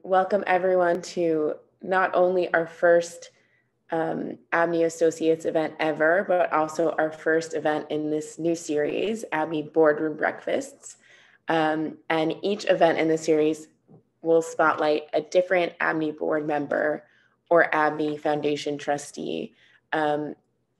Welcome everyone to not only our first ABNY Associates event ever, but also our first event in this new series, ABNY Board-room Breakfasts. And each event in the series will spotlight a different ABNY board member or ABNY Foundation Trustee.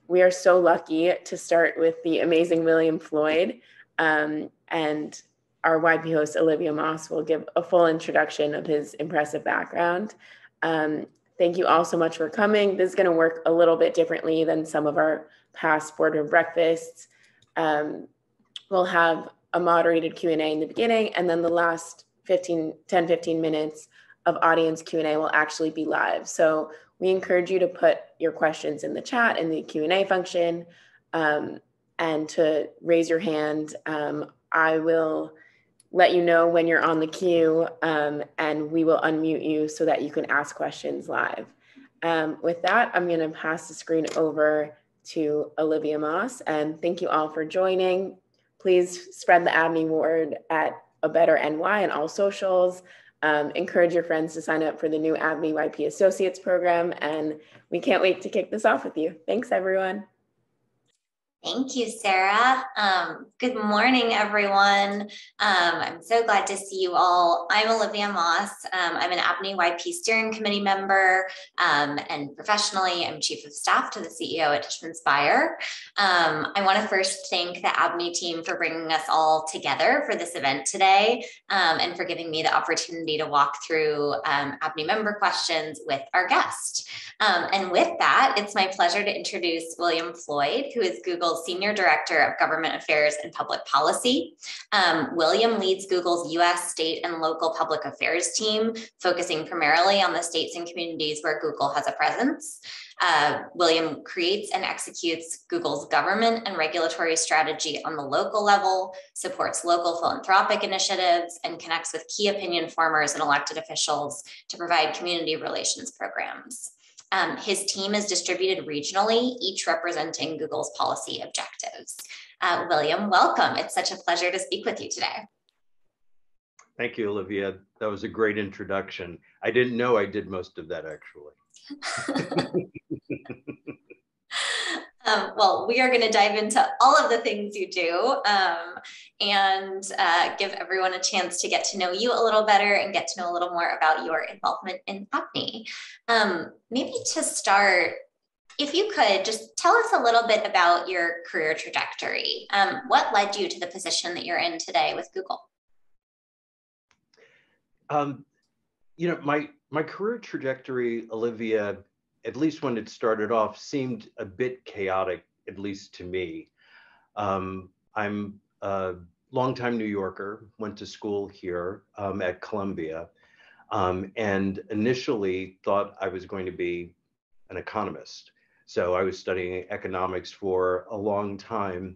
We are so lucky to start with the amazing William Floyd, and our YP host, Olivia Moss, will give a full introduction of his impressive background. Thank you all so much for coming. This is going to work a little bit differently than some of our past boardroom breakfasts. We'll have a moderated Q&A in the beginning, and then the last 10-15 minutes of audience Q&A will actually be live. So we encourage you to put your questions in the chat in the Q&A function, and to raise your hand. I will let you know when you're on the queue, and we will unmute you so that you can ask questions live. With that, I'm going to pass the screen over to Olivia Moss, and thank you all for joining. Please spread the ABNY word at A Better NY and all socials. Encourage your friends to sign up for the new ABNY YP Associates program, and we can't wait to kick this off with you. Thanks, everyone. Thank you, Sarah. Good morning, everyone. I'm so glad to see you all. I'm Olivia Moss. I'm an ABNY YP Steering Committee member, and professionally, I'm Chief of Staff to the CEO at Tishman Speyer. I want to first thank the ABNY team for bringing us all together for this event today, and for giving me the opportunity to walk through ABNY member questions with our guest. And with that, it's my pleasure to introduce William Floyd, who is Google's Senior Director of Government Affairs and Public Policy. William leads Google's US state and local public affairs team, focusing primarily on the states and communities where Google has a presence. William creates and executes Google's government and regulatory strategy on the local level, supports local philanthropic initiatives, and connects with key opinion formers and elected officials to provide community relations programs. His team is distributed regionally, each representing Google's policy objectives. William, welcome. It's such a pleasure to speak with you today. Thank you, Olivia. That was a great introduction. I didn't know I did most of that, actually. Well, we are going to dive into all of the things you do, and give everyone a chance to get to know you a little better and get to know a little more about your involvement in ABNY. Maybe to start, if you could just tell us a little bit about your career trajectory. What led you to the position that you're in today with Google? You know, my career trajectory, Olivia, at least when it started off, seemed a bit chaotic, at least to me. I'm a longtime New Yorker, went to school here at Columbia, and initially thought I was going to be an economist. So I was studying economics for a long time,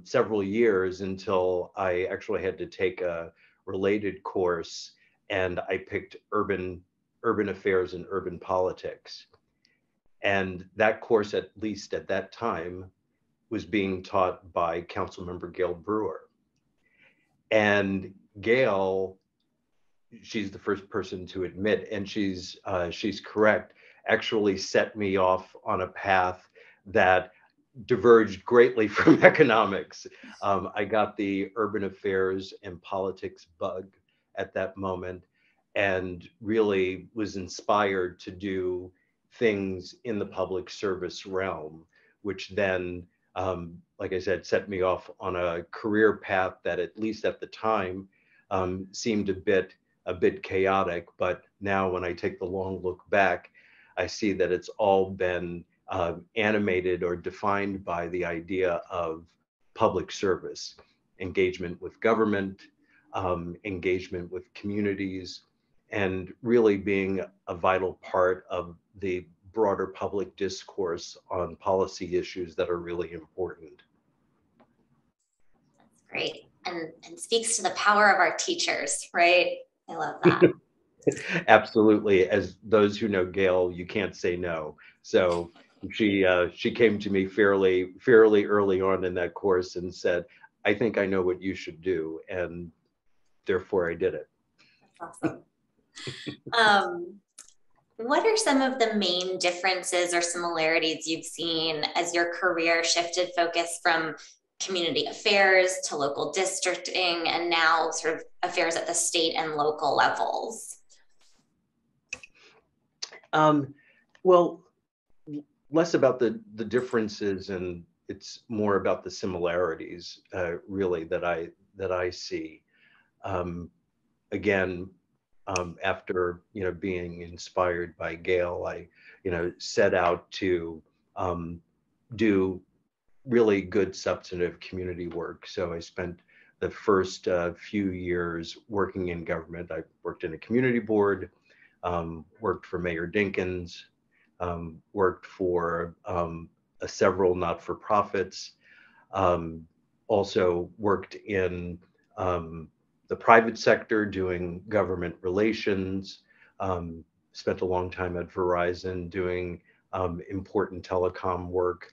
several years, until I actually had to take a related course, and I picked urban affairs and urban politics. And that course, at least at that time, was being taught by Councilmember Gail Brewer. And Gail, she's the first person to admit, and she's correct, actually set me off on a path that diverged greatly from economics. I got the urban affairs and politics bug at that moment, and really was inspired to do things in the public service realm, which then, like I said, set me off on a career path that, at least at the time, seemed a bit chaotic. But now, when I take the long look back, I see that it's all been animated or defined by the idea of public service, engagement with government, engagement with communities, and really being a vital part of the broader public discourse on policy issues that are really important. That's great, and speaks to the power of our teachers, right? I love that. Absolutely. As those who know Gail, you can't say no. So she came to me fairly early on in that course and said, I think I know what you should do, and therefore I did it. That's awesome. What are some of the main differences or similarities you've seen as your career shifted focus from community affairs to local districting and now sort of affairs at the state and local levels? Well, less about the differences, and it's more about the similarities, really, that I see. Again, after being inspired by Gail, I set out to do really good substantive community work. So I spent the first few years working in government. I worked in a community board, worked for Mayor Dinkins, worked for several not-for-profits, also worked in the private sector doing government relations, spent a long time at Verizon doing important telecom work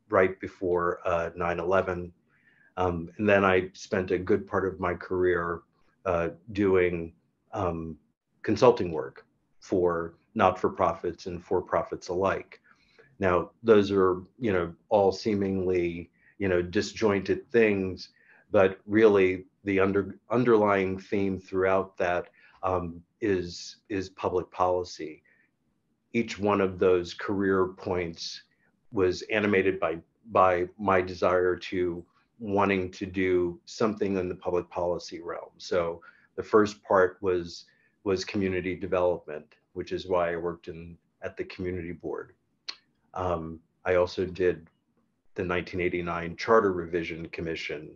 right before 9/11. And then I spent a good part of my career doing consulting work for not-for-profits and for-profits alike. Now, those are, all seemingly, disjointed things, but really the underlying theme throughout that is public policy. Each one of those career points was animated by my desire to wanting to do something in the public policy realm. So the first part was community development, which is why I worked at the community board. I also did the 1989 Charter Revision Commission,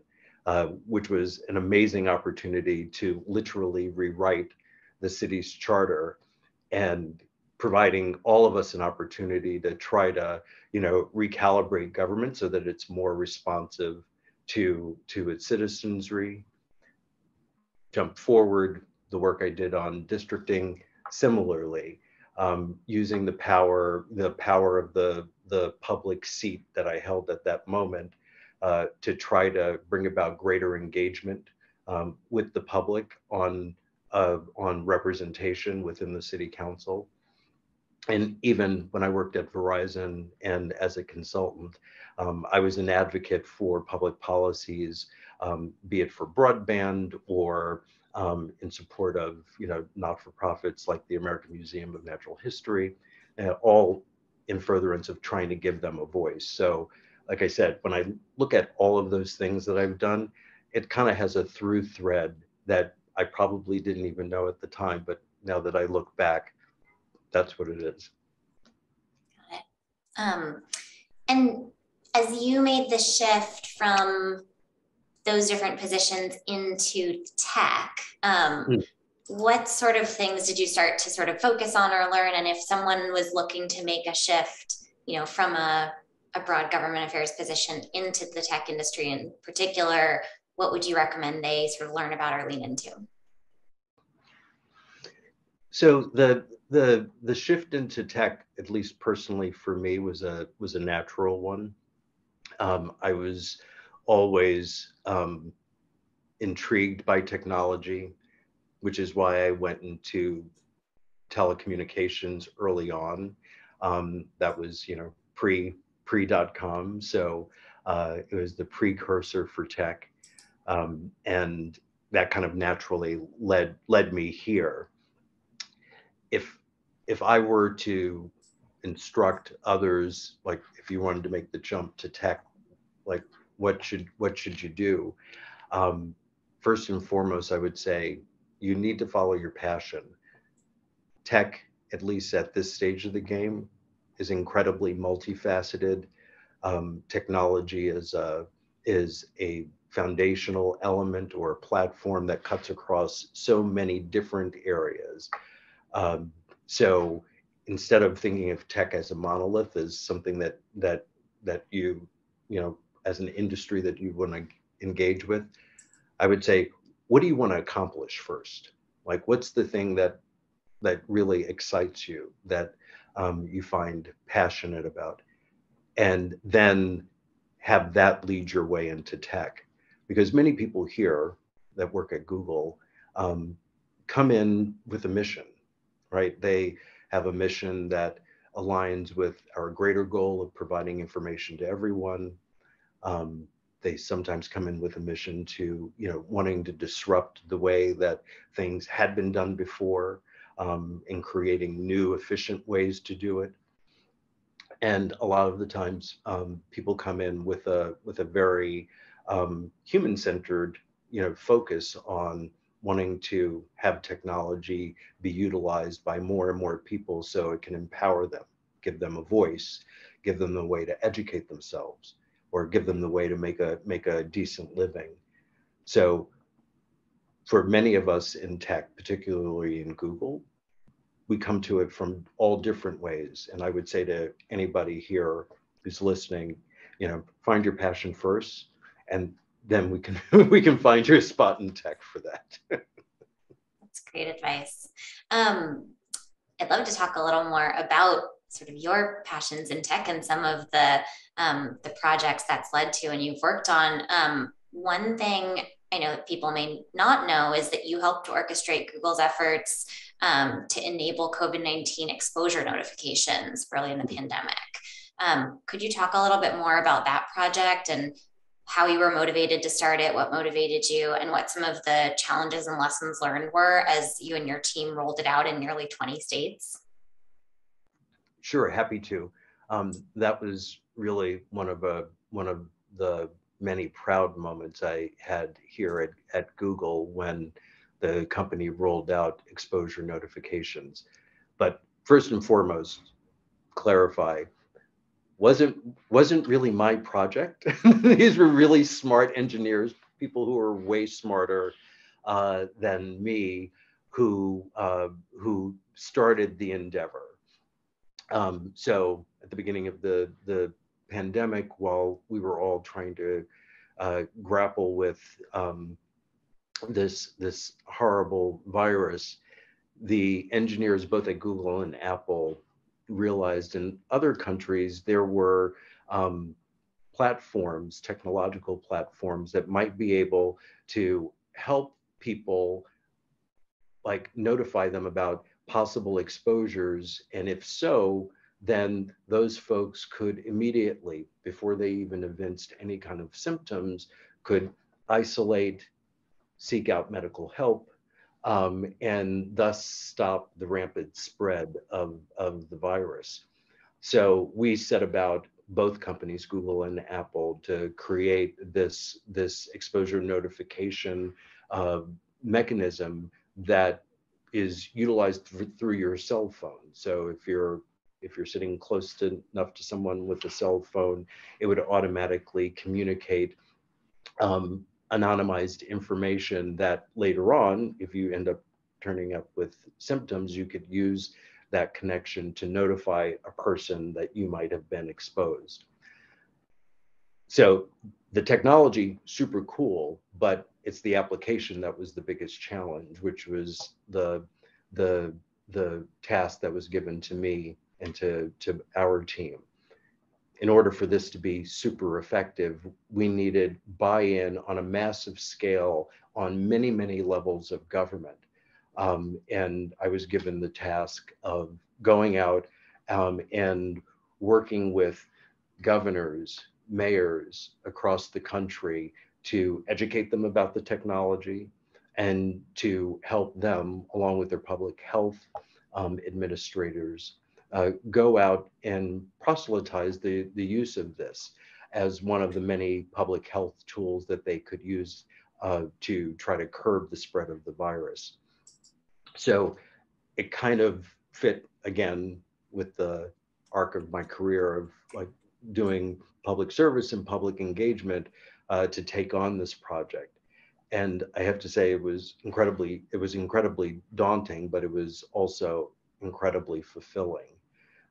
which was an amazing opportunity to literally rewrite the city's charter, and providing all of us an opportunity to try to, recalibrate government so that it's more responsive to its citizenry. Jump forward, the work I did on districting, similarly, using the power of the public seat that I held at that moment to try to bring about greater engagement with the public on representation within the city council. And even when I worked at Verizon and as a consultant, I was an advocate for public policies, be it for broadband or in support of not-for-profits like the American Museum of Natural History, all in furtherance of trying to give them a voice. So, like I said, when I look at all of those things that I've done, it kind of has a through thread that I probably didn't even know at the time, but now that I look back, that's what it is. Got it. And as you made the shift from those different positions into tech, what sort of things did you start to sort of focus on or learn? And if someone was looking to make a shift, from a broad government affairs position into the tech industry in particular, what would you recommend they sort of learn about or lean into? So the shift into tech, at least personally for me, was a natural one. I was always intrigued by technology, which is why I went into telecommunications early on. That was, pre.com. So it was the precursor for tech. And that kind of naturally led me here. If I were to instruct others, like if you wanted to make the jump to tech, like what should you do? First and foremost, I would say you need to follow your passion. Tech, at least at this stage of the game, is incredibly multifaceted. Technology is a foundational element or a platform that cuts across so many different areas. So instead of thinking of tech as a monolith, as something that you as an industry that you want to engage with, I would say, what do you want to accomplish first? Like, what's the thing that really excites you, that you find passionate about? And then have that lead your way into tech. Because many people here that work at Google come in with a mission, right? They have a mission that aligns with our greater goal of providing information to everyone. They sometimes come in with a mission to, wanting to disrupt the way that things had been done before, and creating new efficient ways to do it. And a lot of the times, people come in with a very human-centered, focus on wanting to have technology be utilized by more and more people so it can empower them, give them a voice, give them the way to educate themselves, or give them the way to make a decent living. So for many of us in tech, particularly in Google, we come to it from all different ways. And I would say to anybody here who's listening, find your passion first, and then we can we can find your spot in tech for that. That's great advice. I'd love to talk a little more about sort of your passions in tech and some of the projects that's led to and you've worked on. One thing I know that people may not know is that you helped orchestrate Google's efforts to enable COVID-19 exposure notifications early in the pandemic. Could you talk a little bit more about that project and how you were motivated to start it, what motivated you, and what some of the challenges and lessons learned were as you and your team rolled it out in nearly 20 states? Sure, happy to. That was really one of the many proud moments I had here at Google when the company rolled out exposure notifications. But first and foremost, clarify, wasn't really my project. These were really smart engineers, people who are way smarter than me, who started the endeavor. So at the beginning of the pandemic, while we were all trying to grapple with this horrible virus, the engineers both at Google and Apple realized in other countries there were platforms, technological platforms that might be able to help people, like notify them about possible exposures. And if so, then those folks could immediately, before they even evinced any kind of symptoms, could isolate, seek out medical help, and thus stop the rampant spread of the virus. So we set about, both companies, Google and Apple, to create this exposure notification mechanism that is utilized through your cell phone. So if you're sitting close enough to someone with a cell phone, it would automatically communicate anonymized information that later on, if you end up turning up with symptoms, you could use that connection to notify a person that you might have been exposed. So the technology, super cool, but it's the application that was the biggest challenge, which was the task that was given to me and to our team. In order for this to be super effective, we needed buy-in on a massive scale on many, many levels of government. And I was given the task of going out and working with governors, mayors across the country to educate them about the technology and to help them, along with their public health administrators, go out and proselytize the use of this as one of the many public health tools that they could use to try to curb the spread of the virus. So it kind of fit, again, with the arc of my career of like doing public service and public engagement to take on this project. And I have to say it was incredibly daunting, but it was also incredibly fulfilling,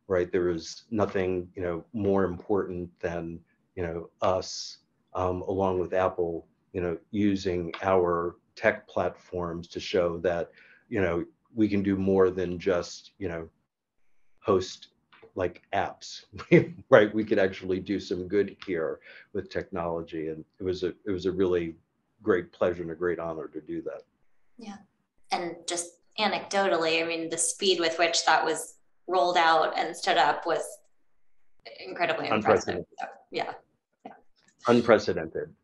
right? There was nothing, more important than, us, along with Apple, using our tech platforms to show that, we can do more than just, host like apps, right? We could actually do some good here with technology. And it was a really great pleasure and a great honor to do that. Yeah. And just anecdotally, I mean, the speed with which that was rolled out and stood up was incredibly impressive. So, yeah. Unprecedented.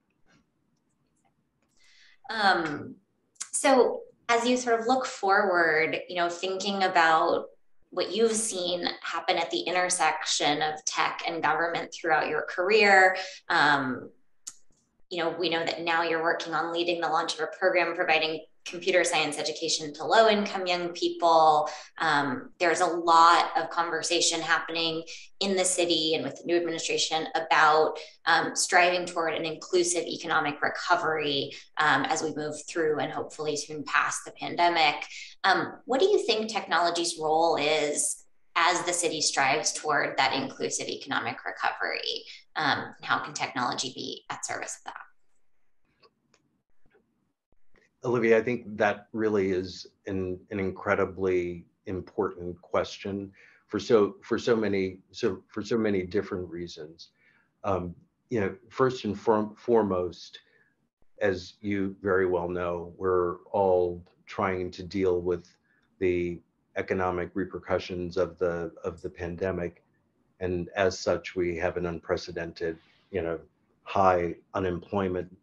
So as you sort of look forward, you know, thinking about what you've seen happen at the intersection of tech and government throughout your career, you know, we know that now you're working on leading the launch of a program providing computer science education to low-income young people. There's a lot of conversation happening in the city and with the new administration about striving toward an inclusive economic recovery as we move through and hopefully soon past the pandemic. What do you think technology's role is as the city strives toward that inclusive economic recovery? How can technology be at service of that? Olivia, I think that really is an incredibly important question for so many different reasons. You know, first and foremost, as you very well know, we're all trying to deal with the economic repercussions of the pandemic, and as such, we have an unprecedented, you know, high unemployment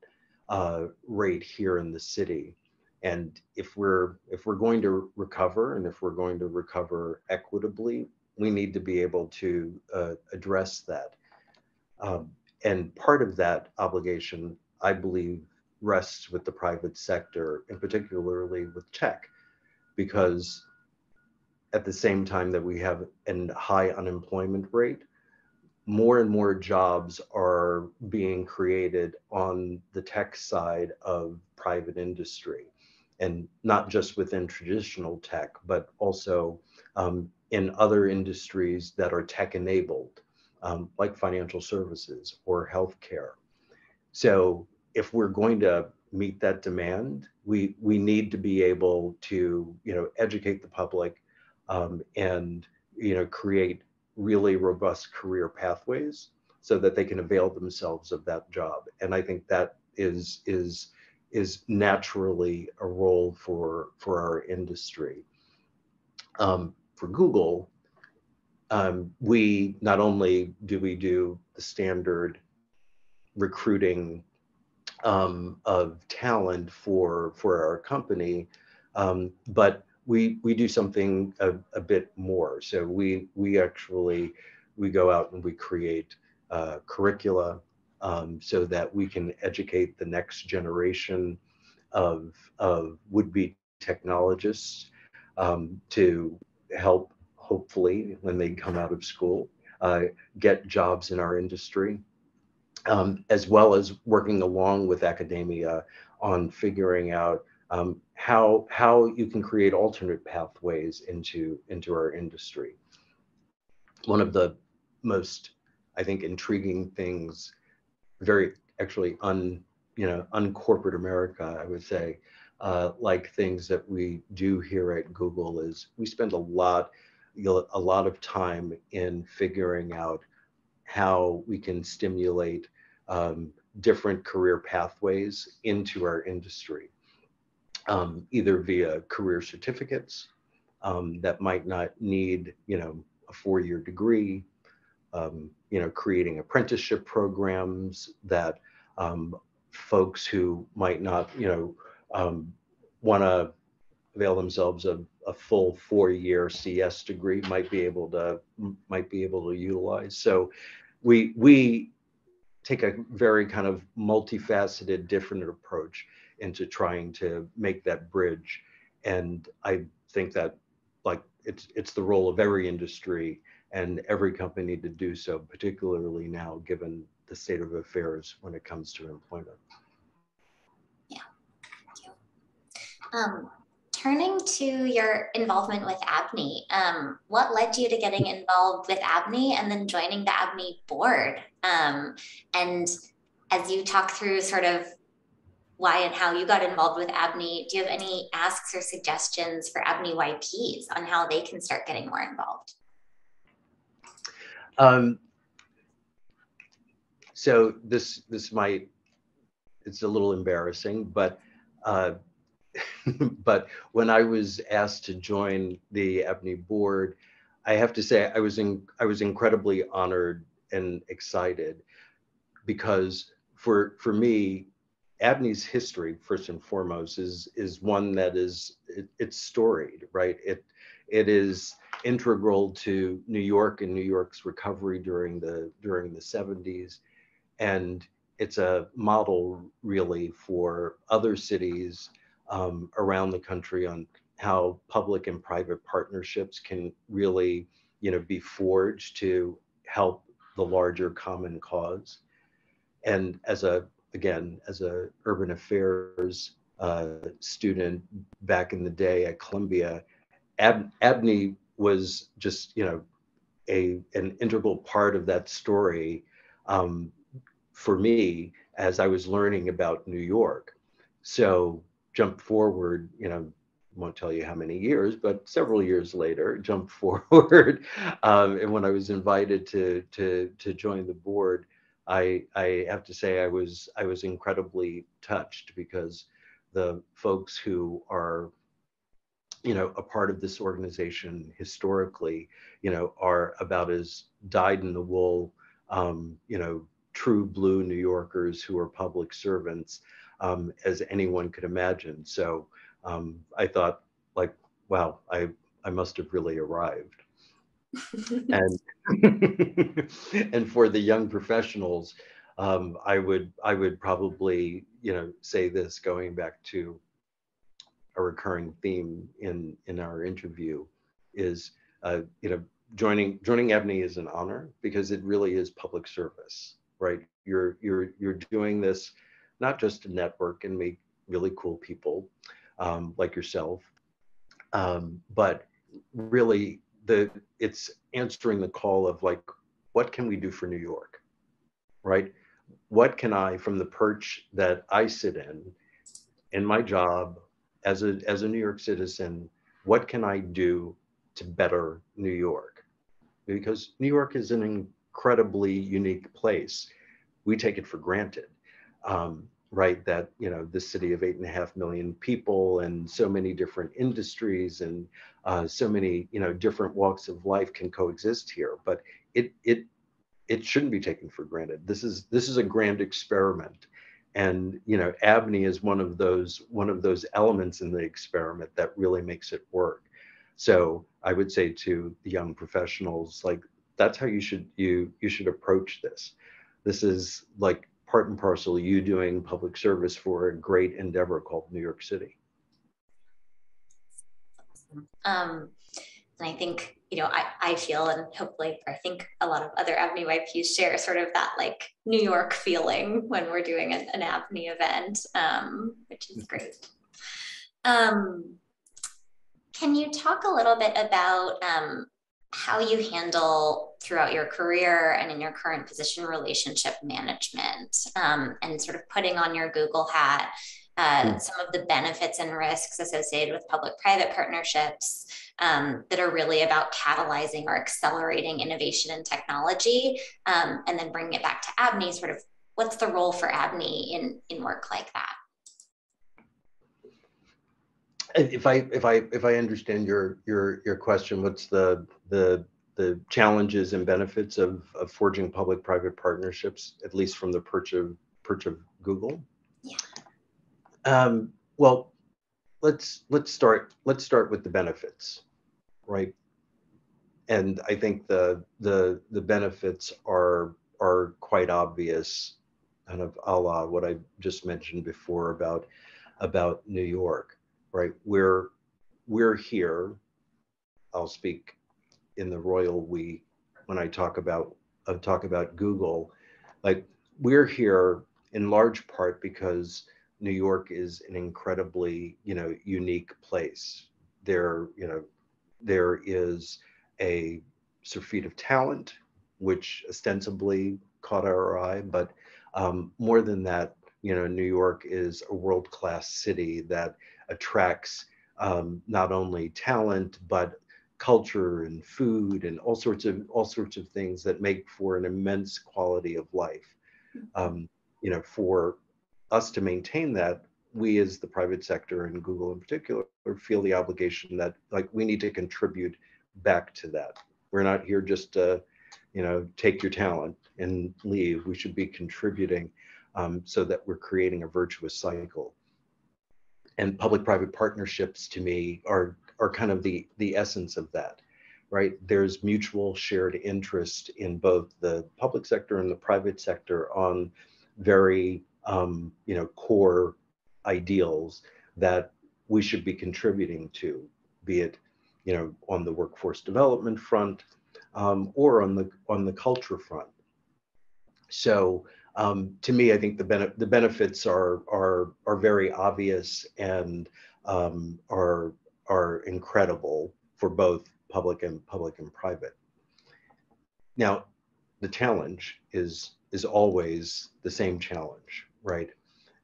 rate here in the city. And if we're going to recover, and if we're going to recover equitably, we need to be able to address that. And part of that obligation, I believe, rests with the private sector, and particularly with tech, because at the same time that we have a high unemployment rate, more and more jobs are being created on the tech side of private industry, and not just within traditional tech, but also in other industries that are tech enabled, like financial services or healthcare. So if we're going to meet that demand, we need to be able to, you know, educate the public and, you know, create really robust career pathways so that they can avail themselves of that job. And I think that is naturally a role for our industry. For Google, we not only do we do the standard recruiting of talent for our company, but we do something a bit more. So we actually go out and we create curricula so that we can educate the next generation of would-be technologists to help, hopefully, when they come out of school, get jobs in our industry, as well as working along with academia on figuring out how you can create alternate pathways into our industry. One of the most, I think, intriguing things, very actually uncorporate America, I would say, like things that we do here at Google, is we spend a lot of time in figuring out how we can stimulate different career pathways into our industry, either via career certificates that might not need, you know, a 4-year degree, you know, creating apprenticeship programs that folks who might not, you know, want to avail themselves of a full 4-year CS degree might be able to utilize. So we take a very kind of multifaceted, different approach into trying to make that bridge. And I think that, like, it's the role of every industry and every company to do so, particularly now, given the state of affairs when it comes to employment. Yeah, thank you. Turning to your involvement with ABNY, what led you to getting involved with ABNY and then joining the ABNY board? And as you talk through sort of why and how you got involved with ABNY, do you have any asks or suggestions for ABNY YPs on how they can start getting more involved? So this might, it's a little embarrassing, but but when I was asked to join the ABNY board, I have to say I was incredibly honored and excited, because for me, ABNY's history, first and foremost, is one that it's storied, right? It is integral to New York and New York's recovery during the 70s, and it's a model really for other cities around the country on how public and private partnerships can really, be forged to help the larger common cause. And as a urban affairs student back in the day at Columbia, ABNY was just, an integral part of that story for me as I was learning about New York. So jump forward, won't tell you how many years, but several years later, jump forward, and when I was invited to join the board, I have to say I was incredibly touched, because the folks who are, a part of this organization historically, are about as dyed-in-the-wool, true blue New Yorkers who are public servants as anyone could imagine. So I thought, like, wow, I must have really arrived. And and for the young professionals, I would probably, say this, going back to a recurring theme in our interview, is joining ABNY is an honor, because it really is public service, right? You're doing this not just to network and meet really cool people like yourself, but really it's answering the call of, like, what can we do for New York, right? What can I, from the perch that I sit in my job as a New York citizen, what can I do to better New York? Because New York is an incredibly unique place. We take it for granted, right? That, the city of 8.5 million people and so many different industries and so many, different walks of life can coexist here. But it shouldn't be taken for granted. This is a grand experiment. And, ABNY is one of those elements in the experiment that really makes it work. So I would say to the young professionals, like, that's how you should approach this. This is like part and parcel you doing public service for a great endeavor called New York City. And I think, I feel, and hopefully I think a lot of other ABNY YPs share sort of that, like, New York feeling when we're doing an ABNY event, which is great. Can you talk a little bit about how you handle throughout your career and in your current position relationship management, and sort of putting on your Google hat, some of the benefits and risks associated with public-private partnerships that are really about catalyzing or accelerating innovation and technology, and then bringing it back to ABNY, sort of what's the role for ABNY in work like that? If I understand your question, what's the challenges and benefits of forging public-private partnerships, at least from the perch of Google? Yeah. Well, let's start with the benefits, right? And I think the benefits are quite obvious, kind of a la what I just mentioned before about New York, right? We're here. I'll speak in the royal we when I talk about Google. Like, we're here in large part because New York is an incredibly, unique place. There is a surfeit of talent, which ostensibly caught our eye, but more than that, New York is a world-class city that attracts not only talent, but culture and food and all sorts of things that make for an immense quality of life. For us to maintain that, we as the private sector and Google in particular feel the obligation that like we need to contribute back to that. We're not here just to, you know, take your talent and leave. We should be contributing so that we're creating a virtuous cycle. And public-private partnerships to me are kind of the essence of that, right? There's mutual shared interest in both the public sector and the private sector on very you know, core ideals that we should be contributing to, be it, you know, on the workforce development front or on the culture front. So to me, I think the benefits are very obvious and are incredible for both public and private. Now, the challenge is always the same challenge, right?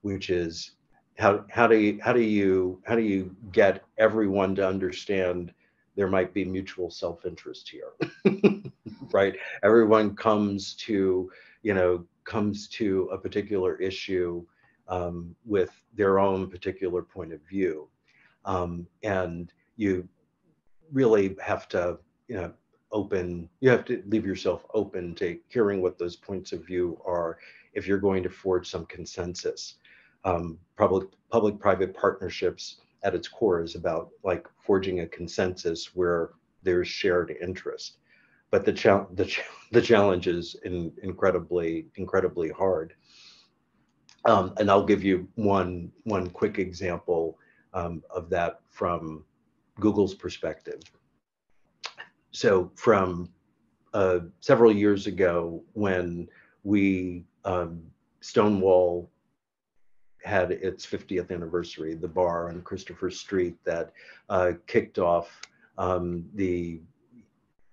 Which is how do you get everyone to understand there might be mutual self-interest here, right? Everyone comes to a particular issue with their own particular point of view, and you really have to, you have to leave yourself open to hearing what those points of view are if you're going to forge some consensus. Public-private partnerships at its core is about like forging a consensus where there's shared interest. But the challenge is incredibly hard. And I'll give you one quick example of that from Google's perspective. So from several years ago, when we Stonewall had its 50th anniversary, the bar on Christopher Street that kicked off the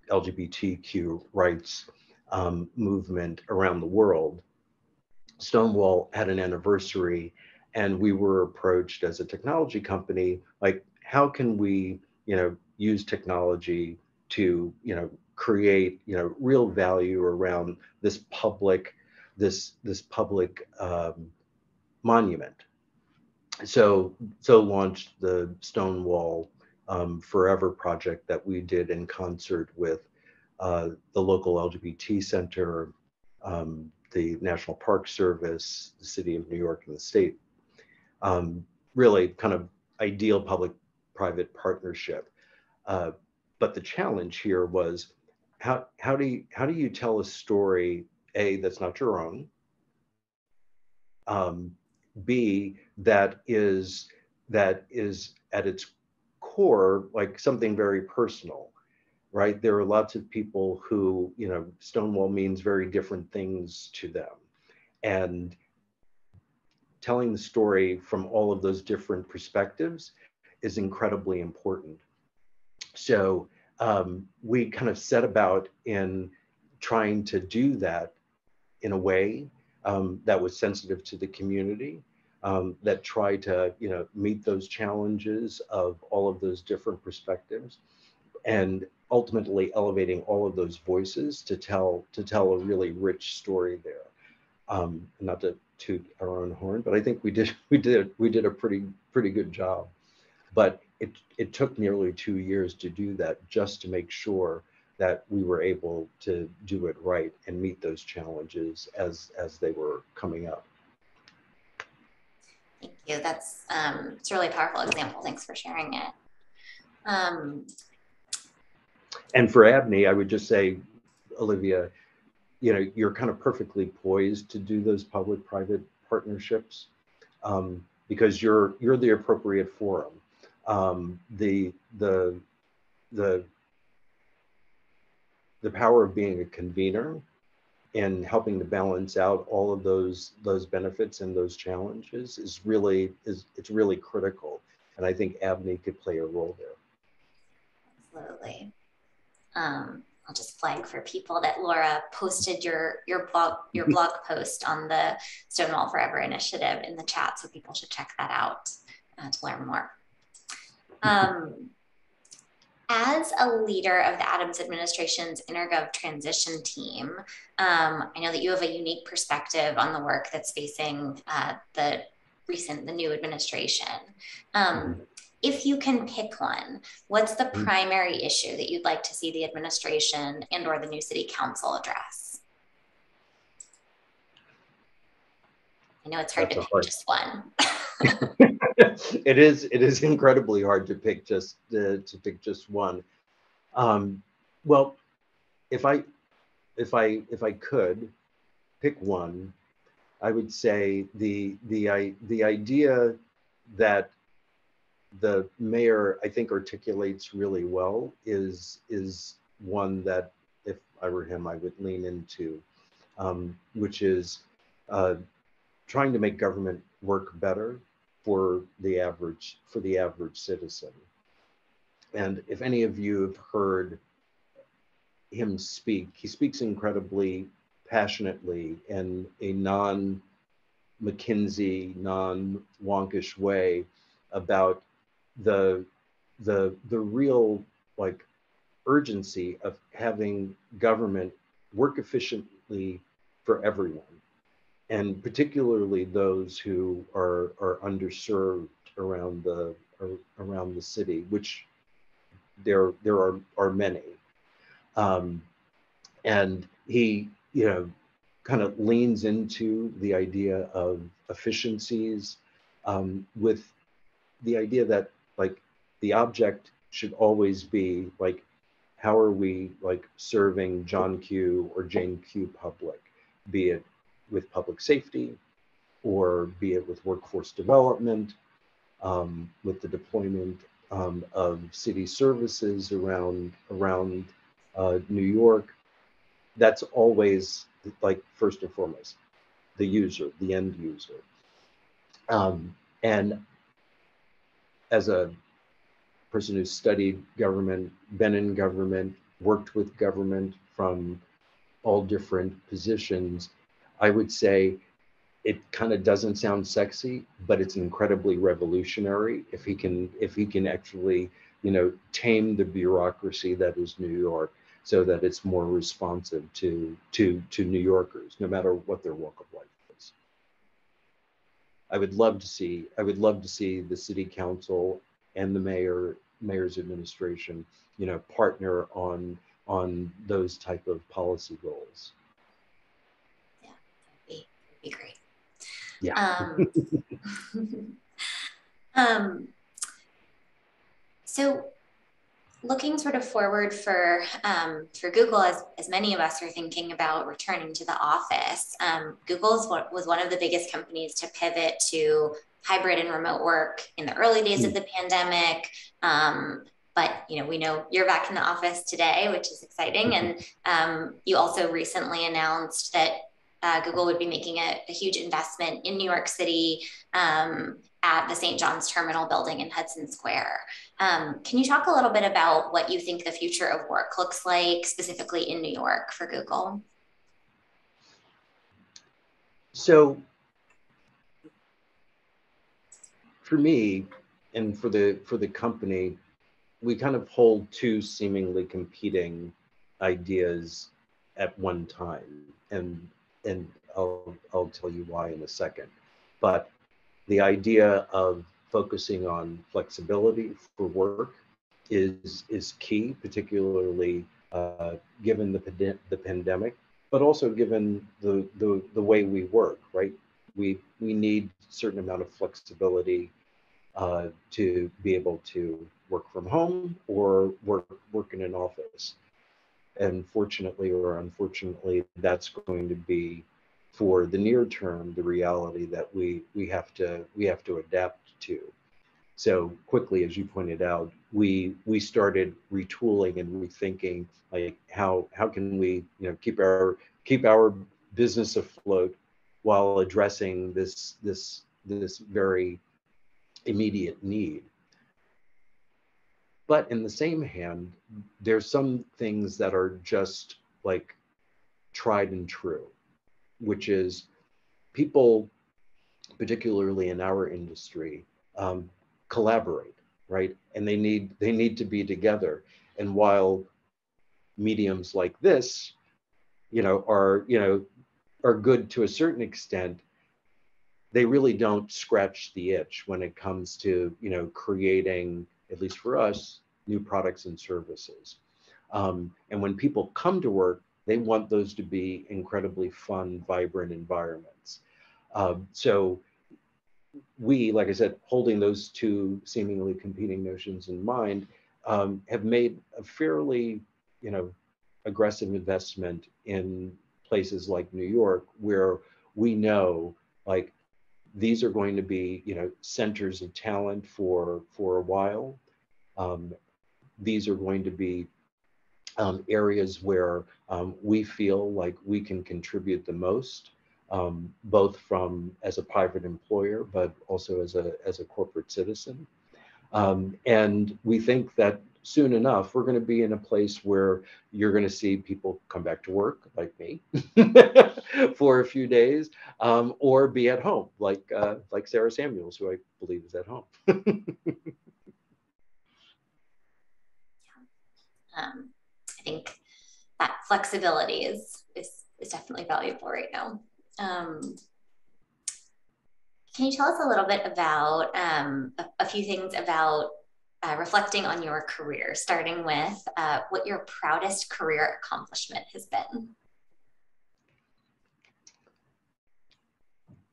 LGBTQ rights movement around the world. Stonewall had an anniversary, and we were approached as a technology company, like, how can we, use technology to, create, real value around this public monument. So launched the Stonewall Forever project that we did in concert with the local LGBT center, the National Park Service, the City of New York, and the state. Really kind of ideal public-private partnership. But the challenge here was how do you tell a story, A, that's not your own, B, that is at its core like something very personal, right? There are lots of people who, Stonewall means very different things to them. And telling the story from all of those different perspectives is incredibly important. So we kind of set about in trying to do that in a way that was sensitive to the community, that tried to, meet those challenges of all of those different perspectives, and ultimately elevating all of those voices to tell a really rich story there. Not to toot our own horn, but I think we did a pretty good job. But it took nearly 2 years to do that, just to make sure that we were able to do it right and meet those challenges as they were coming up. Thank you. That's it's a really powerful example. Thanks for sharing it. And for ABNY, I would just say, Olivia, you're kind of perfectly poised to do those public-private partnerships because you're the appropriate forum. The power of being a convener and helping to balance out all of those benefits and those challenges is really critical. And I think ABNY could play a role there. Absolutely. I'll just flag for people that Laura posted your blog post on the Stonewall Forever initiative in the chat, so people should check that out to learn more. As a leader of the Adams administration's InterGov transition team, I know that you have a unique perspective on the work that's facing the the new administration. If you can pick one, what's the primary issue that you'd like to see the administration and or the new city council address? I know it's hard to pick just one. It is incredibly hard to pick just one. Well, if I could pick one, I would say the idea that the mayor, I think, articulates really well is one that, if I were him, I would lean into, which is trying to make government work better for the average citizen. And if any of you have heard him speak, he speaks incredibly passionately in a non-McKinsey, non-wonkish way about the real urgency of having government work efficiently for everyone, and particularly those who are underserved around the city, which there are many. And he, kind of leans into the idea of efficiencies, with the idea that the object should always be how are we serving John Q or Jane Q public, be it with public safety, or be it with workforce development, with the deployment of city services around New York. That's always first and foremost the user, the end user. And as a person who studied government, been in government, worked with government from all different positions, I would say it kind of doesn't sound sexy, but it's incredibly revolutionary if he can actually, tame the bureaucracy that is New York, so that it's more responsive to New Yorkers, no matter what their walk of life is. I would love to see the city council and the mayor's administration, partner on those type of policy goals. Yeah, that'd be great. Yeah. So looking sort of forward for Google, as many of us are thinking about returning to the office, Google was one of the biggest companies to pivot to hybrid and remote work in the early days of the pandemic. But we know you're back in the office today, which is exciting. And you also recently announced that Google would be making a huge investment in New York City at the St. John's Terminal building in Hudson Square. Can you talk a little bit about what you think the future of work looks like, specifically in New York for Google? So for me and for the company, we kind of hold two seemingly competing ideas at one time, and I'll tell you why in a second. But the idea of focusing on flexibility for work is key, particularly given the pandemic, but also given the way we work, right? We need a certain amount of flexibility to be able to work from home or work in an office. And fortunately or unfortunately, that's going to be, for the near term, the reality that we have to adapt to. So quickly, as you pointed out, we started retooling and rethinking how can we keep our business afloat while addressing this very immediate need. But in the same hand, there's some things that are just tried and true, which is people, particularly in our industry, collaborate, right? And they need to be together. And while mediums like this, are good to a certain extent, they really don't scratch the itch when it comes to, creating, at least for us, new products and services. And when people come to work, they want those to be incredibly fun, vibrant environments. So we, like I said, holding those two seemingly competing notions in mind, have made a fairly, aggressive investment in places like New York, where we know, like, these are going to be, centers of talent for a while. These are going to be areas where we feel like we can contribute the most, both from as a private employer, but also as a corporate citizen. And we think that soon enough, we're going to be in a place where you're going to see people come back to work, like me, for a few days, or be at home, like Sarah Samuels, who I believe is at home. I think that flexibility is definitely valuable right now. Can you tell us a little bit about a few things about reflecting on your career, starting with what your proudest career accomplishment has been?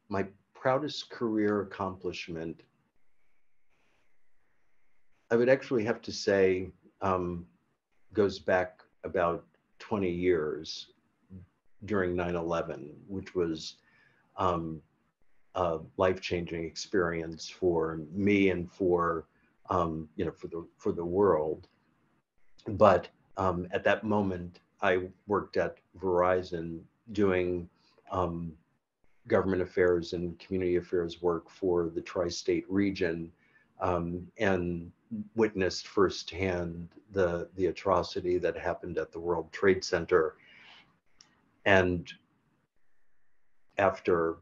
My proudest career accomplishment, I would actually have to say, goes back about 20 years during 9/11, which was a life-changing experience for me and for for the world. But at that moment, I worked at Verizon doing government affairs and community affairs work for the tri-state region, and witnessed firsthand the atrocity that happened at the World Trade Center. And after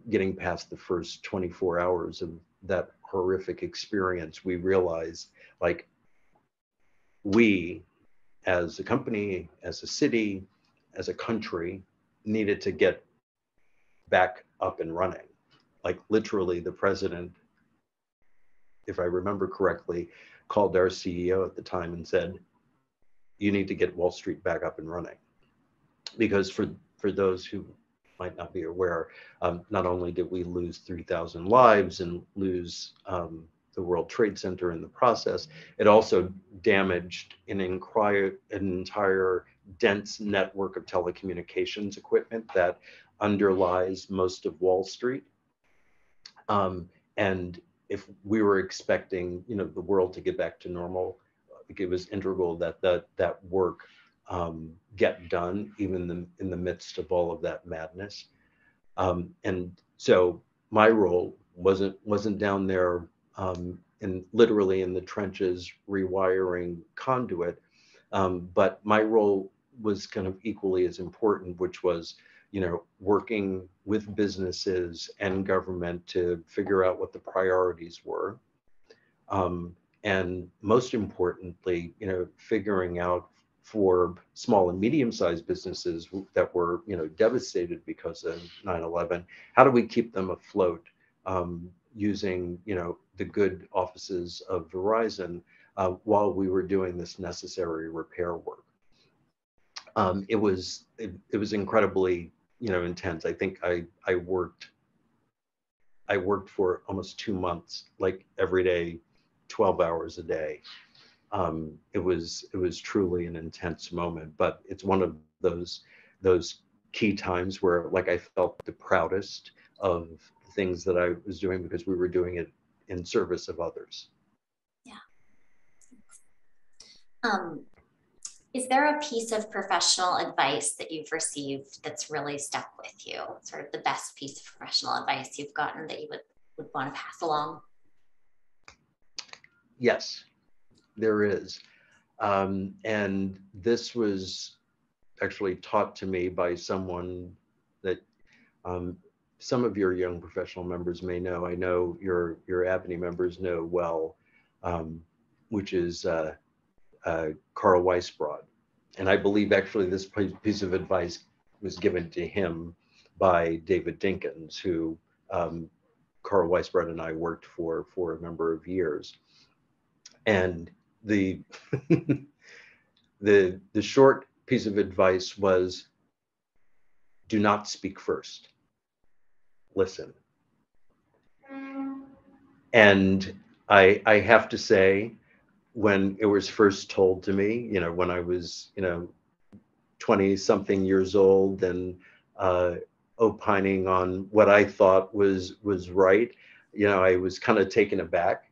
getting past the first 24 hours of that horrific experience, we realized, like, we as a company, as a city, as a country, needed to get back up and running. Like, literally, the president, if I remember correctly, called our CEO at the time and said, you need to get Wall Street back up and running. Because for those who might not be aware, not only did we lose 3,000 lives and lose the World Trade Center in the process, it also damaged an entire dense network of telecommunications equipment that underlies most of Wall Street. And if we were expecting, the world to get back to normal, it was integral that that work get done, even in the midst of all of that madness. And so my role wasn't down there and literally in the trenches rewiring conduit, but my role was kind of equally as important, which was working with businesses and government to figure out what the priorities were, and most importantly, figuring out for small and medium-sized businesses that were, devastated because of 9/11, how do we keep them afloat, using, the good offices of Verizon while we were doing this necessary repair work. It was incredibly, intense. I think I worked for almost 2 months, like every day, 12 hours a day. It was truly an intense moment, but it's one of those key times where, like, I felt the proudest of the things that I was doing because we were doing it in service of others. Yeah. Is there a piece of professional advice that you've received that's really stuck with you? Sort of the best piece of professional advice you've gotten that you would want to pass along? Yes, there is. And this was actually taught to me by someone that some of your young professional members may know. I know your ABNY members know well, which is Carl Weisbrod. And I believe actually this piece of advice was given to him by David Dinkins, who Carl Weisbrod and I worked for a number of years. And the the short piece of advice was, do not speak first. Listen. And I have to say, when it was first told to me, when I was, 20 something years old and opining on what I thought was right, I was kind of taken aback.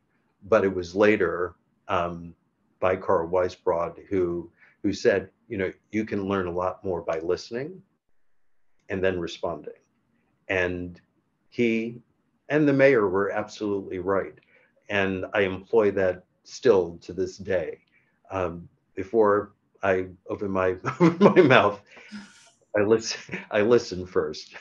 But it was later by Carl Weisbrod who said, you can learn a lot more by listening and then responding. And he and the mayor were absolutely right. And I employ that still to this day. Before I open my mouth, I listen first.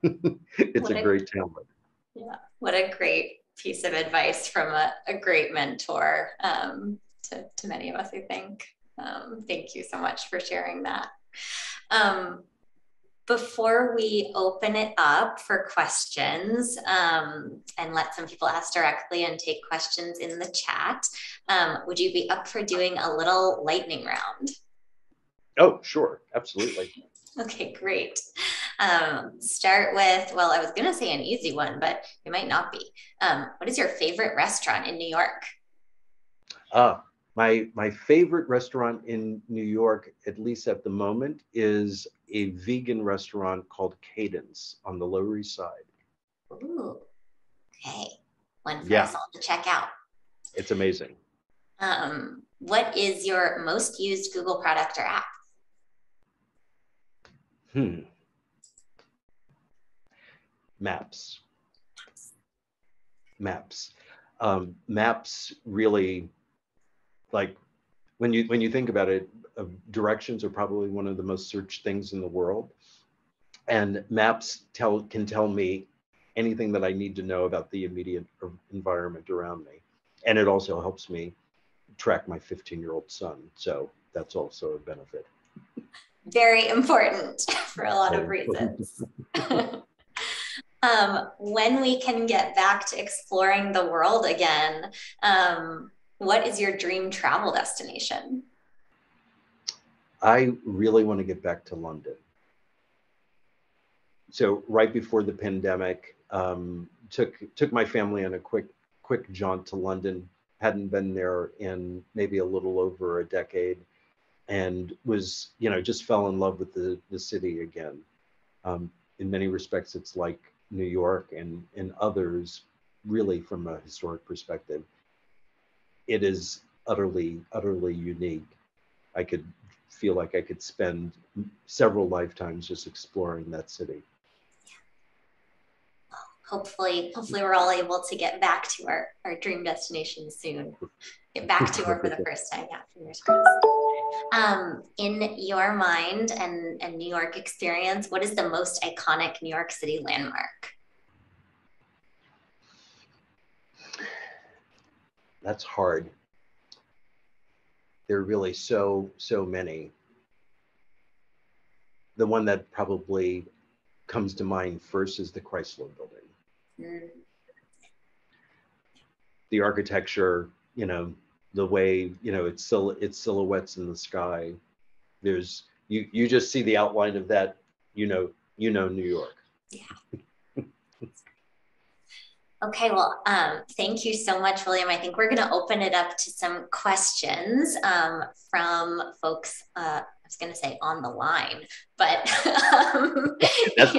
It's a great talent. Yeah, what a great piece of advice from a great mentor to many of us, I think. Thank you so much for sharing that. Before we open it up for questions and let some people ask directly and take questions in the chat, would you be up for doing a little lightning round? Oh, sure. Absolutely. Okay, great. Start with, well, I was going to say an easy one, but it might not be. What is your favorite restaurant in New York? My favorite restaurant in New York, at least at the moment, is a vegan restaurant called Cadence on the Lower East Side. Ooh, okay. One for us all to check out. It's amazing. What is your most used Google product or app? Maps. Maps really, like, when you think about it, directions are probably one of the most searched things in the world, and maps can tell me anything that I need to know about the immediate environment around me, and it also helps me track my 15-year-old son, so that's also a benefit. Very important for a lot of reasons. When we can get back to exploring the world again, what is your dream travel destination? I really want to get back to London. So right before the pandemic, took my family on a quick jaunt to London. Hadn't been there in maybe a little over a decade, and was, just fell in love with the city again. In many respects, it's like New York, and in others, really from a historic perspective, it is utterly unique. I could feel like I could spend several lifetimes just exploring that city. Hopefully we're all able to get back to our dream destination soon. Get back to her for the first time. Yeah, fingers crossed. In your mind and New York experience, what is the most iconic New York City landmark? That's hard. There are really so many. The one that probably comes to mind first is the Chrysler Building. The architecture, the way, it's silhouettes in the sky. There's you just see the outline of that, New York. Yeah. Okay, well, thank you so much, William. I think we're going to open it up to some questions from folks. I was going to say on the line, but that's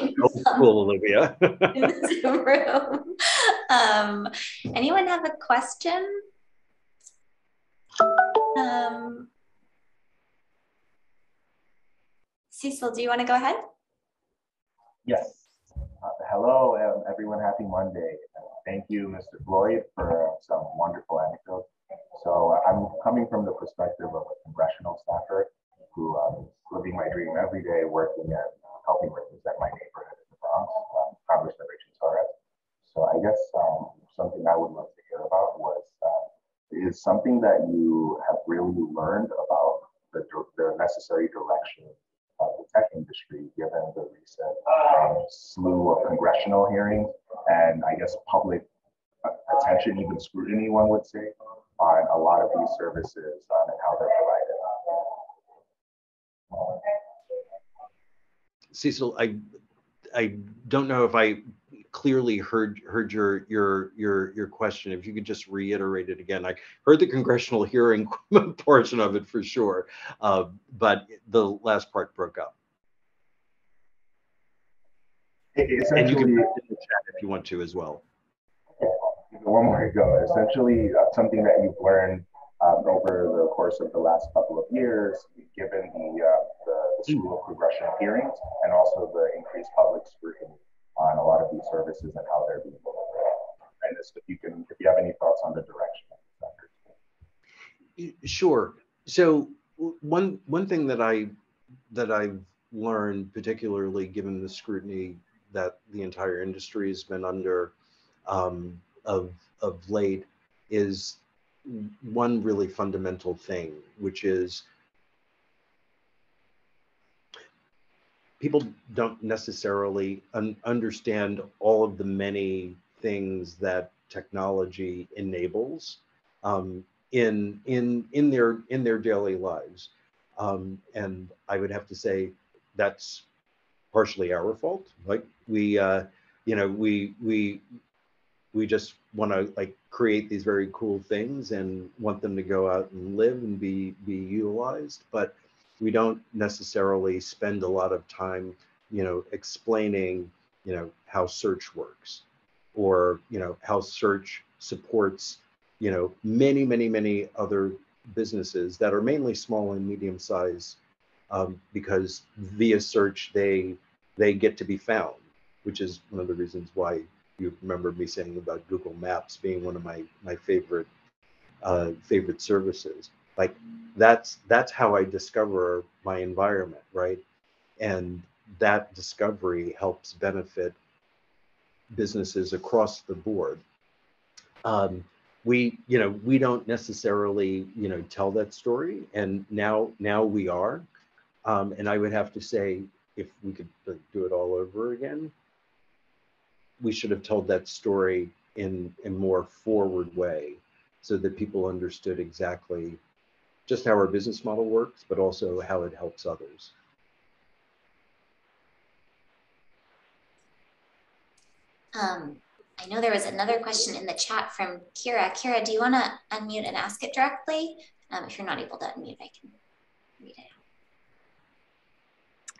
cool, Olivia. In this room. Anyone have a question? Cecil, do you want to go ahead? Yes. Hello, everyone. Happy Monday. Thank you, Mr. Floyd, for some wonderful anecdotes. So I'm coming from the perspective of a congressional staffer who is living my dream every day, working and helping represent my neighborhood in the Bronx, Congressman Rachel Torres. So I guess something I would love to hear about is something that you have really learned about the necessary direction of the tech industry, given the recent slew of congressional hearings and I guess public attention, even scrutiny, one would say, on a lot of these services and how they're provided. Cecil, I don't know if I clearly heard your question. If you could just reiterate it again. I heard the congressional hearing portion of it for sure, but the last part broke up. And you can put it in the chat if you want to as well. One more to go. Essentially, something that you've learned over the course of the last couple of years, given the slew of congressional hearings and also the increased public scrutiny on a lot of these services and how they're being delivered. And if you have any thoughts on the direction. Sure. So one thing that I've learned, particularly given the scrutiny that the entire industry has been under of late, is one really fundamental thing, which is people don't necessarily understand all of the many things that technology enables in their daily lives, and I would have to say that's partially our fault. Like we just want to like create these very cool things and want them to go out and live and be utilized, but we don't necessarily spend a lot of time, explaining, how search works, or, how search supports, many other businesses that are mainly small and medium sized, because via search, they get to be found, which is one of the reasons why you remember me saying about Google Maps being one of my favorite services. Like that's how I discover my environment, right? And that discovery helps benefit businesses across the board. We don't necessarily, tell that story, and now we are. And I would have to say, if we could do it all over again, we should have told that story in a more forward way, so that people understood exactly just how our business model works, but also how it helps others. I know there was another question in the chat from Kira. Kira, do you want to unmute and ask it directly? If you're not able to unmute, I can read it.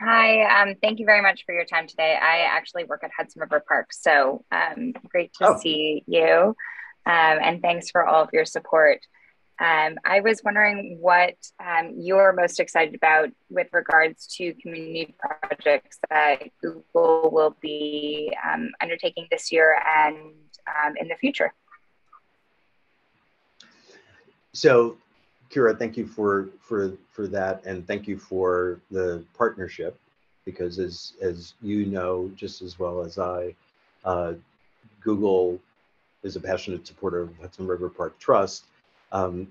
Hi, thank you very much for your time today. I actually work at Hudson River Park, so great to see you, and thanks for all of your support. I was wondering what you're most excited about with regards to community projects that Google will be undertaking this year and in the future. So, Kira, thank you for that, and thank you for the partnership, because as you know just as well as I, Google is a passionate supporter of Hudson River Park Trust,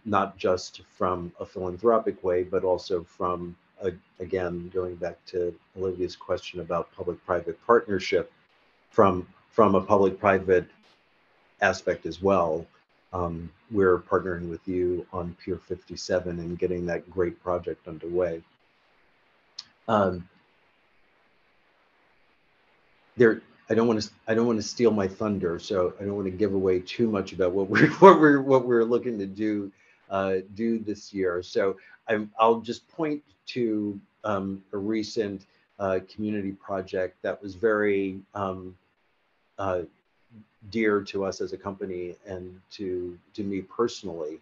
not just from a philanthropic way, but also from, again, going back to Olivia's question about public-private partnership, from a public-private aspect as well. We're partnering with you on Pier 57 and getting that great project underway. I don't want to steal my thunder, so I don't want to give away too much about what we're looking to do this year. So I'll just point to a recent community project that was very dear to us as a company and to me personally,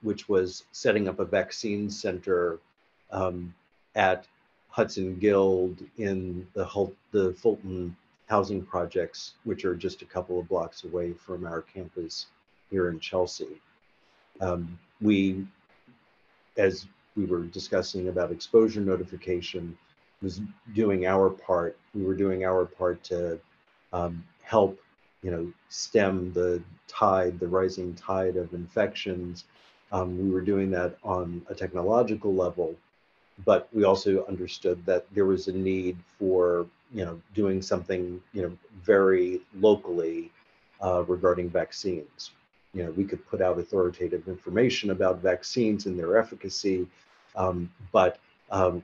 which was setting up a vaccine center at Hudson Guild in the Fulton housing projects, which are just a couple of blocks away from our campus here in Chelsea. We, as we were discussing about exposure notification, was doing our part. We were doing our part to help, stem the rising tide of infections. We were doing that on a technological level, but we also understood that there was a need for, doing something, very locally regarding vaccines. We could put out authoritative information about vaccines and their efficacy, but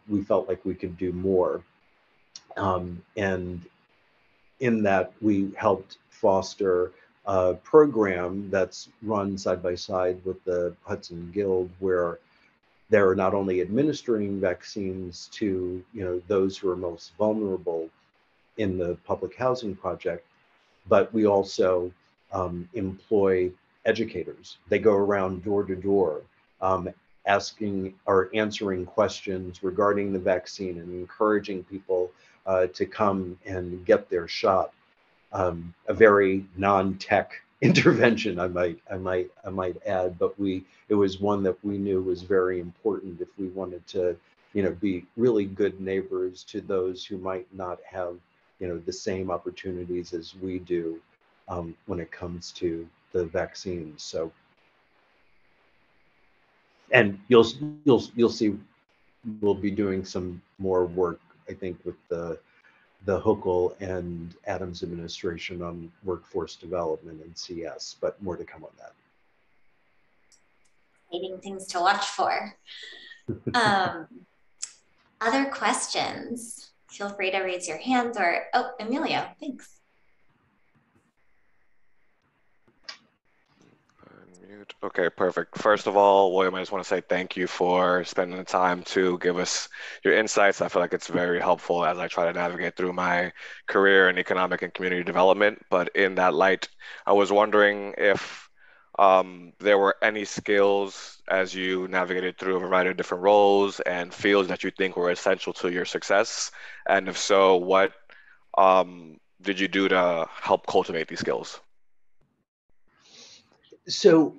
we felt like we could do more. And in that, we helped foster a program that's run side by side with the Hudson Guild, where they're not only administering vaccines to those who are most vulnerable in the public housing project, but we also employ educators. They go around door to door, asking or answering questions regarding the vaccine and encouraging people to come and get their shot. A very non-tech intervention, I might add, but it was one that we knew was very important if we wanted to, be really good neighbors to those who might not have, the same opportunities as we do when it comes to the vaccines. So, and you'll see, we'll be doing some more work, I think, with the Hochul and Adams administration on workforce development and CS, but more to come on that. Exciting things to watch for. Other questions? Feel free to raise your hands or, oh, Emilio, thanks. Okay, perfect. First of all, William, I just want to say thank you for spending the time to give us your insights. I feel like it's very helpful as I try to navigate through my career in economic and community development. But in that light, I was wondering if there were any skills as you navigated through a variety of different roles and fields that you think were essential to your success. And if so, what did you do to help cultivate these skills? So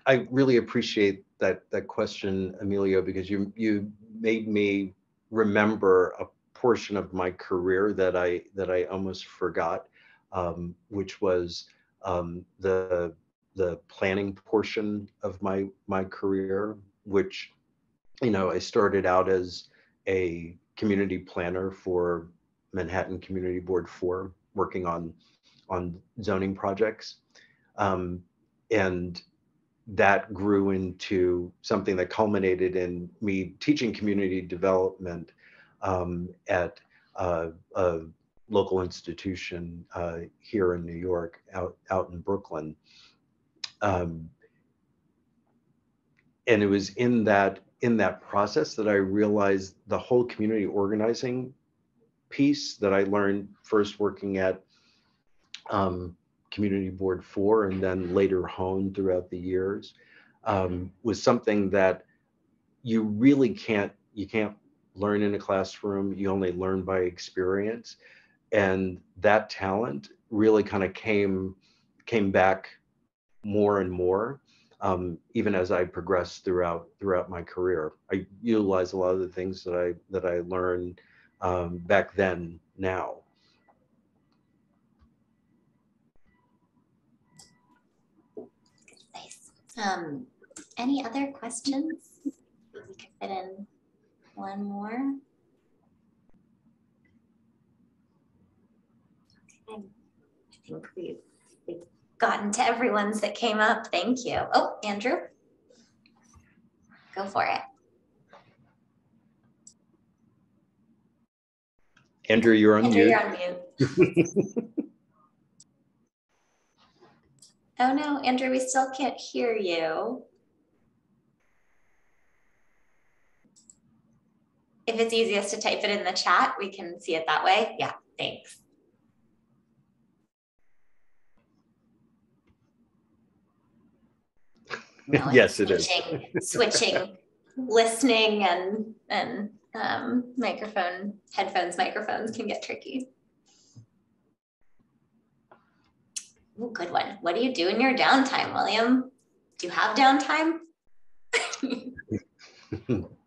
I really appreciate that question, Emilio, because you made me remember a portion of my career that I almost forgot, which was the planning portion of my career, which I started out as a community planner for Manhattan Community Board 4, working on zoning projects. And that grew into something that culminated in me teaching community development at a local institution here in New York, out in Brooklyn. And it was in that process that I realized the whole community organizing piece that I learned first working at Community Board 4 and then later honed throughout the years, was something that you really can't learn in a classroom. You only learn by experience. And that talent really kind of came back more and more, even as I progressed throughout my career. I utilize a lot of the things that I learned back then now. Nice. Any other questions? We could fit in one more. Okay. I think we've gotten to everyone's that came up. Thank you. Oh, Andrew, go for it. Andrew, you're on mute. You're on mute. Oh no, Andrew, we still can't hear you. If it's easiest to type it in the chat, we can see it that way. Yeah, thanks. No, yes, it is. Switching, listening and microphones can get tricky. Ooh, good one. What do you do in your downtime, William? Do you have downtime?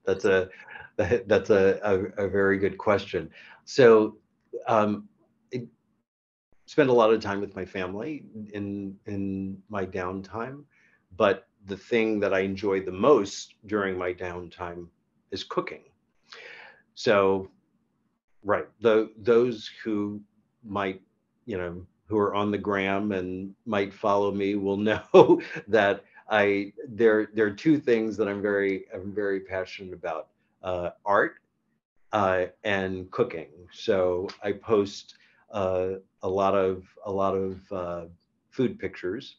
That's a very good question. So I spend a lot of time with my family in my downtime, but the thing that I enjoy the most during my downtime is cooking. So Right. Those who might, who are on the gram and might follow me will know that there are two things that I'm very passionate about: art and cooking. So I post a lot of food pictures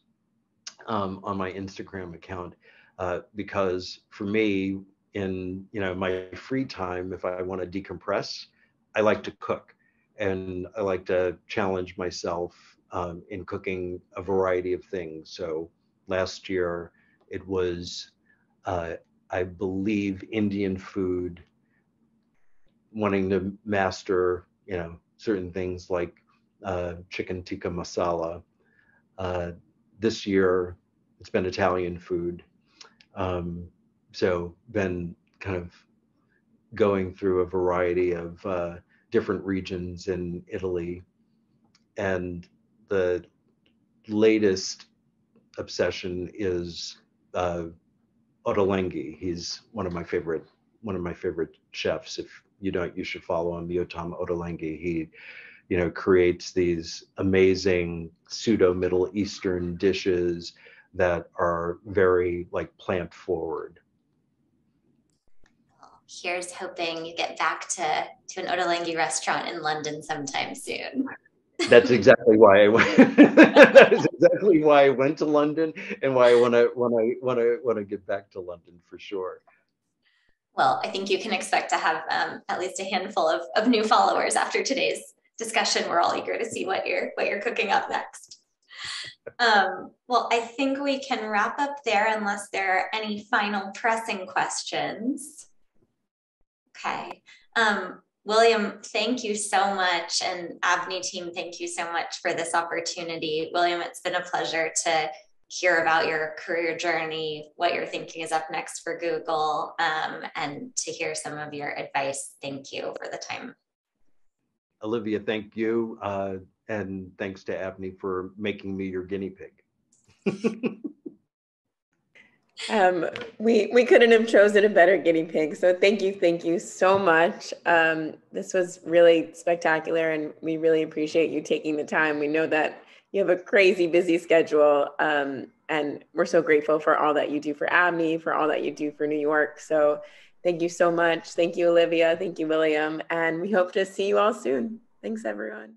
on my Instagram account because for me, in my free time, if I want to decompress, I like to cook, and I like to challenge myself in cooking a variety of things. So last year it was, I believe, Indian food, wanting to master, certain things like chicken tikka masala. This year, it's been Italian food. So been kind of going through a variety of different regions in Italy. And the latest obsession is Ottolenghi. He's one of my favorite chefs. If you don't, you should follow him, Yotam Ottolenghi. He, creates these amazing pseudo Middle Eastern dishes that are very like plant forward. Here's hoping you get back to an Ottolenghi restaurant in London sometime soon. That's exactly why I went. That is exactly why I went to London, and why I want to get back to London for sure. Well, I think you can expect to have at least a handful of new followers after today's discussion. We're all eager to see what you're cooking up next. Well, I think we can wrap up there unless there are any final pressing questions. Okay. William, thank you so much. And ABNY team, thank you so much for this opportunity. William, it's been a pleasure to hear about your career journey, what you're thinking is up next for Google, and to hear some of your advice. Thank you for the time. Olivia, thank you. And thanks to ABNY for making me your guinea pig. We couldn't have chosen a better guinea pig. So thank you so much. This was really spectacular, and we really appreciate you taking the time. We know that you have a crazy busy schedule, and we're so grateful for all that you do for ABNY, for all that you do for New York. So thank you so much. Thank you, Olivia. Thank you, William. And we hope to see you all soon. Thanks, everyone.